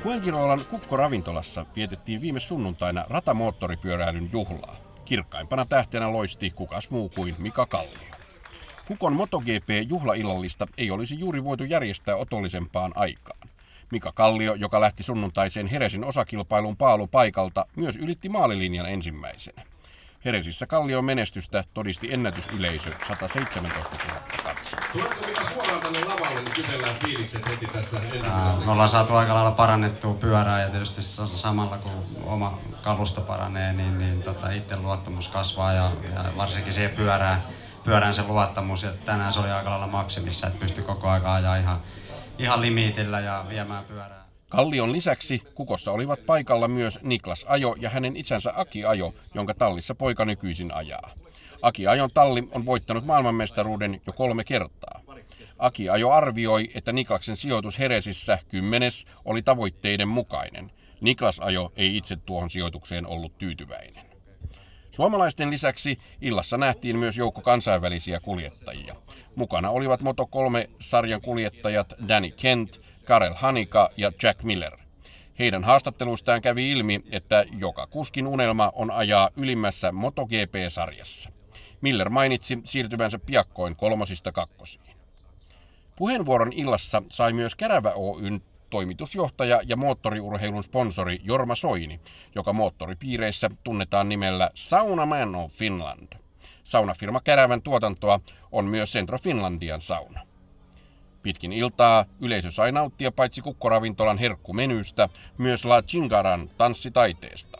Fuengirolan Kukko-ravintolassa vietettiin viime sunnuntaina ratamoottoripyöräilyn juhlaa. Kirkkaimpana tähtenä loisti kukas muu kuin Mika Kallio. Kukon MotoGP-juhlaillallista ei olisi juuri voitu järjestää otollisempaan aikaan. Mika Kallio, joka lähti sunnuntaiseen Jerezin osakilpailun paalupaikalta, myös ylitti maalilinjan ensimmäisenä. Jerezissä Kallion menestystä todisti ennätysyleisö 117 000 katsojaa. Tuletko Mika suoraan tänne lavalle, niin kysellään fiilikset heti tässä Me ollaan saatu aika lailla parannettua pyörää ja tietysti samalla kun oma kalusto paranee, niin itse luottamus kasvaa ja varsinkin siihen pyörään se luottamus. Ja tänään se oli aika lailla maksimissa, että pystyi koko ajan ajaa ihan limitillä ja viemään pyörää. Kallion lisäksi Kukossa olivat paikalla myös Niklas Ajo ja hänen isänsä Aki Ajo, jonka tallissa poika nykyisin ajaa. Aki Ajon talli on voittanut maailmanmestaruuden jo 3 kertaa. Aki Ajo arvioi, että Niklaksen sijoitus Jerezissä 10. oli tavoitteiden mukainen. Niklas Ajo ei itse tuohon sijoitukseen ollut tyytyväinen. Suomalaisten lisäksi illassa nähtiin myös joukko kansainvälisiä kuljettajia. Mukana olivat Moto3-sarjan kuljettajat Danny Kent, Karel Hanika ja Jack Miller. Heidän haastatteluistaan kävi ilmi, että joka kuskin unelma on ajaa ylimmässä MotoGP-sarjassa. Miller mainitsi siirtyvänsä piakkoin 3-2. Puheenvuoron illassa sai myös Kärävä Oyn toimitusjohtaja ja moottoriurheilun sponsori Jorma Soini, joka moottoripiireissä tunnetaan nimellä Sauna Man of Finland. Saunafirma Kärävän tuotantoa on myös Centro Finlandian sauna. Pitkin iltaa yleisö sai nauttia paitsi Kukko-ravintolan herkkumenystä, myös La Cingaran tanssitaiteesta.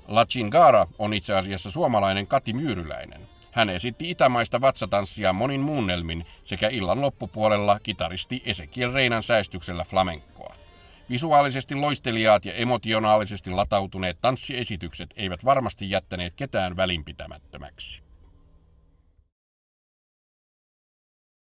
La Cingara on itse asiassa suomalainen Kati Myyryläinen. Hän esitti itämaista vatsatanssia monin muunnelmin sekä illan loppupuolella kitaristi Ezekiel Reinan säestyksellä flamenkkoa. Visuaalisesti loisteliaat ja emotionaalisesti latautuneet tanssiesitykset eivät varmasti jättäneet ketään välinpitämättömäksi.